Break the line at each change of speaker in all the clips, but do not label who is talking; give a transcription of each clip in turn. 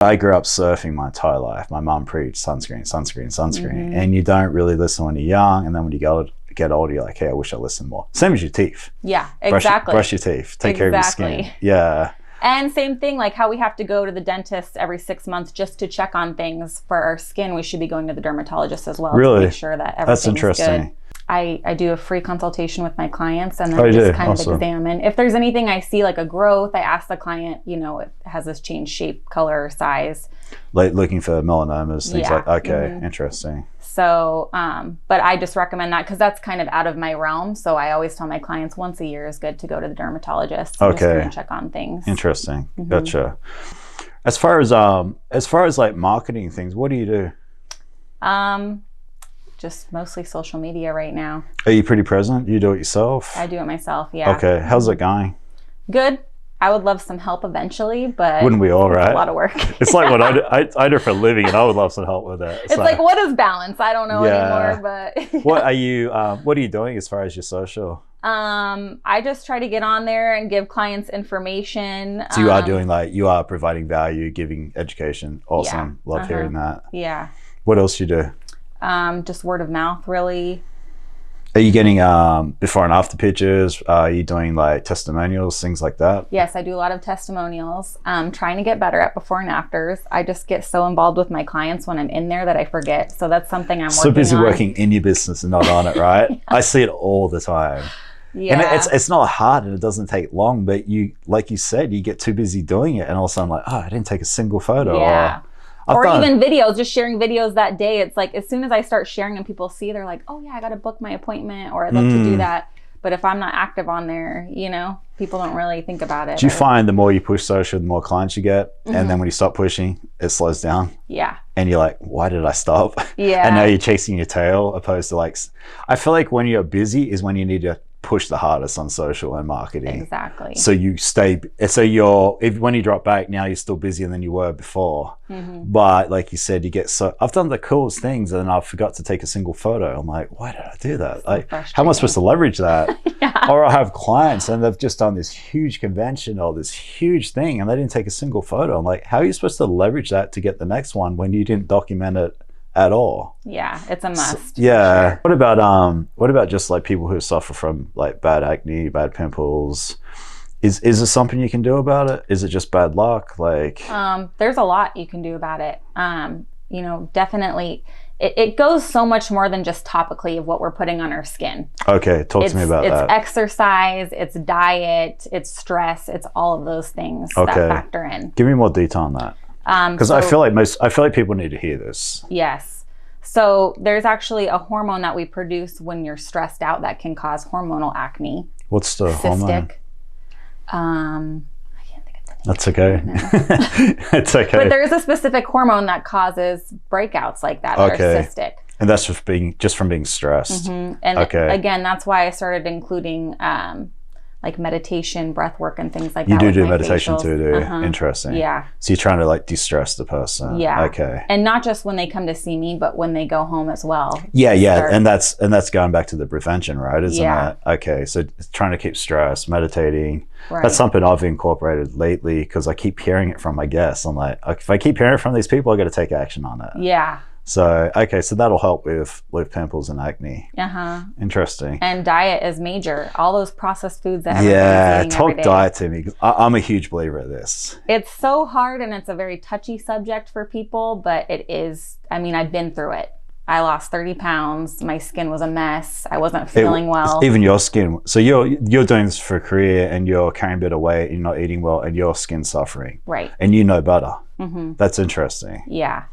I grew up surfing my entire life. My mum preached sunscreen, sunscreen, sunscreen. And you don't really listen when you're young. And then when you get older, you're like, hey, I wish I listened more. Same as your teeth.
Yeah, exactly.
Brush your teeth. Take care of your skin. Yeah.
And same thing, like how we have to go to the dentist every 6 months just to check on things for our skin. We should be going to the dermatologist as well to make sure that everything's good. I do a free consultation with my clients, and then just kind of examine. If there's anything I see, like a growth, I ask the client, has this changed shape, color, size?
Like looking for melanomas, things like, okay, interesting.
So, but I just recommend that because that's kind of out of my realm. So I always tell my clients once a year is good to go to the dermatologist and just kind of check on things.
Interesting. Gotcha. As far as like marketing things, what do you do?
Just mostly social media right now.
Are you pretty present? You do it yourself?
I do it myself, yeah.
Okay. How's it going?
Good. I would love some help eventually, but
wouldn't we all, right?
It's a lot of work.
It's like what I do for a living, and I would love some help with it.
It's like what is balance? I don't know anymore, but
what are you doing as far as your social?
I just try to get on there and give clients information.
So you are providing value, giving education. Awesome. Love hearing that.
Yeah.
What else you do?
Just word of mouth, really.
Are you getting before and after pictures? Are you doing like testimonials, things like that?
Yes, I do a lot of testimonials. Trying to get better at before and afters. I just get so involved with my clients when I'm in there that I forget. So that's something I'm working on.
So busy working in your business and not on it, right? I see it all the time.
Yeah.
And it's not hard and it doesn't take long, but like you said, you get too busy doing it and all of a sudden like, I didn't take a single photo.
Yeah. Or even videos, just sharing videos that day. It's like, as soon as I start sharing and people see, they're like, oh yeah, I got to book my appointment, or I'd love to do that. But if I'm not active on there, people don't really think about it.
Do you find the more you push social, the more clients you get? And then when you stop pushing, it slows down?
Yeah.
And you're like, why did I stop?
Yeah.
And now you're chasing your tail, opposed to like, I feel like when you're busy is when you need to push the hardest on social and marketing.
Exactly.
So when you drop back, now you're still busier than you were before. But like you said, I've done the coolest things and I forgot to take a single photo. I'm like, why did I do that? Like, how am I supposed to leverage that? Or I have clients and they've just done this huge convention or this huge thing and they didn't take a single photo. I'm like, how are you supposed to leverage that to get the next one when you didn't document it at all?
Yeah, it's a must.
Yeah. Sure. What about just like people who suffer from like bad acne, bad pimples? Is there something you can do about it? Is it just bad luck? Like
there's a lot you can do about it. Definitely it goes so much more than just topically of what we're putting on our skin.
Okay, talk to me about that.
It's exercise, it's diet, it's stress, it's all of those things that factor in.
Give me more detail on that. Because I feel like people need to hear this.
Yes. So there's actually a hormone that we produce when you're stressed out that can cause hormonal acne.
What's the hormone?
I can't think of the name.
That's okay. It's okay.
But there is a specific hormone that causes breakouts like that are cystic.
And that's just from being stressed.
And again, that's why I started including like meditation, breath work, and things like that.
You do meditation too, do you? Interesting.
Yeah.
So you're trying to like de-stress the person.
Yeah.
Okay.
And not just when they come to see me, but when they go home as well.
Yeah. And that's going back to the prevention, right? Isn't it? Okay. So trying to keep stress, meditating. Right. That's something I've incorporated lately because I keep hearing it from my guests. I'm like, if I keep hearing it from these people, I got to take action on it.
Yeah.
So, so that'll help with pimples and acne. Interesting.
And diet is major. All those processed foods that everybody's eating every day.
Talk diet to me. I'm a huge believer of this.
It's so hard and it's a very touchy subject for people, but it is, I've been through it. I lost 30 pounds. My skin was a mess. I wasn't feeling well.
Even your skin. So you're doing this for a career and you're carrying a bit of weight, you're not eating well, and your skin's suffering.
Right.
And you know better. That's interesting.
Yeah.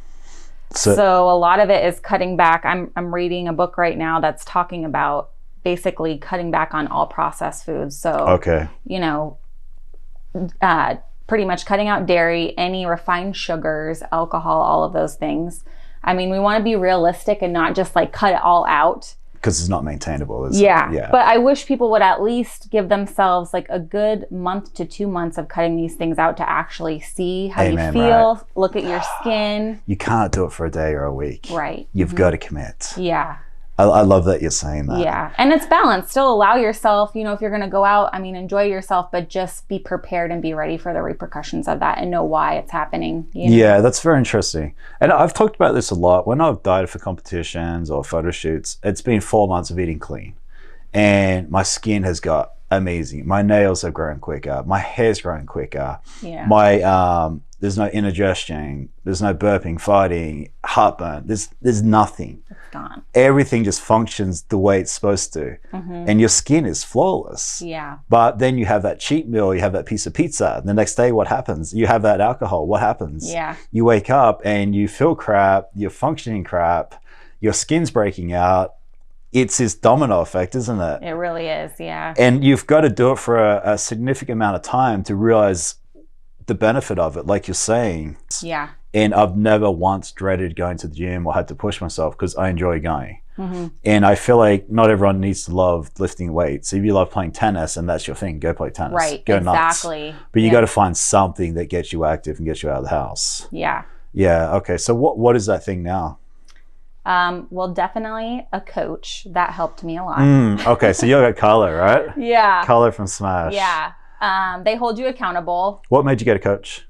So a lot of it is cutting back. I'm reading a book right now that's talking about basically cutting back on all processed foods. So, pretty much cutting out dairy, any refined sugars, alcohol, all of those things. We want to be realistic and not just like cut it all out.
Because it's not maintainable, is it?
Yeah. But I wish people would at least give themselves like a good month to 2 months of cutting these things out to actually see how you feel, right. Look at your skin.
You can't do it for a day or a week.
Right.
You've got to commit.
Yeah.
I love that you're saying that.
Yeah. And it's balanced. Still allow yourself, you know, if you're going to go out, I mean, enjoy yourself, but just be prepared and be ready for the repercussions of that and know why it's happening. You know?
Yeah, that's very interesting. And I've talked about this a lot. When I've dieted for competitions or photo shoots, it's been 4 months of eating clean. And my skin has got amazing. My nails have grown quicker. My hair's growing quicker.
Yeah.
My there's no indigestion. There's no burping, farting, heartburn. There's nothing.
It's gone.
Everything just functions the way it's supposed to. And your skin is flawless.
Yeah.
But then you have that cheat meal, you have that piece of pizza. The next day, what happens? You have that alcohol. What happens?
Yeah.
You wake up and you feel crap. You're functioning crap. Your skin's breaking out. It's this domino effect, isn't it?
It really is, yeah.
And you've got to do it for a significant amount of time to realize the benefit of it, like you're saying.
Yeah.
And I've never once dreaded going to the gym or had to push myself because I enjoy going. And I feel like not everyone needs to love lifting weights. If you love playing tennis and that's your thing, go play tennis.
Right,
go
exactly.
nuts. But you got to find something that gets you active and gets you out of the house.
Yeah.
Yeah. Okay. So what is that thing now?
Well, definitely a coach. That helped me a lot.
Okay. So you got Carla, right?
Yeah.
Carla from Smash.
Yeah. They hold you accountable.
What made you get a coach?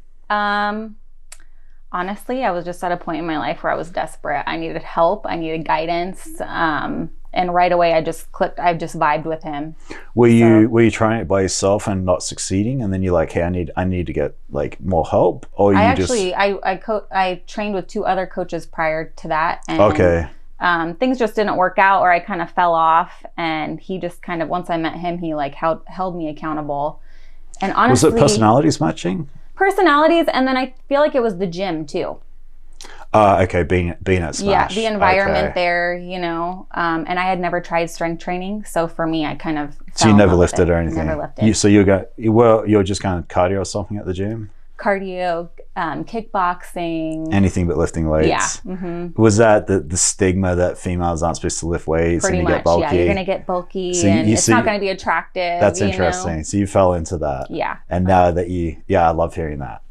Honestly, I was just at a point in my life where I was desperate. I needed help. I needed guidance. And right away, I just clicked. I just vibed with him.
Were you trying it by yourself and not succeeding, and then you're like, hey, I need to get like more help? Or
I trained with 2 other coaches prior to that. And,
okay.
Things just didn't work out, or I kind of fell off. And he just kind of, once I met him, he like held me accountable. And honestly,
was it personalities matching?
Personalities, and then I feel like it was the gym too.
Okay, being at Smash.
Yeah, the environment there, you know, and I had never tried strength training, so for me, I kind of.
So you never lifted or anything.
Never lifted.
You're just kind of cardio or something at the gym.
Cardio, kickboxing.
Anything but lifting weights.
Yeah.
Was that the stigma that females aren't supposed to lift weights
Pretty
and
much,
get bulky?
yeah, you're gonna get bulky, and it's not gonna be attractive.
That's interesting. So you fell into that.
Yeah.
And now that I love hearing that.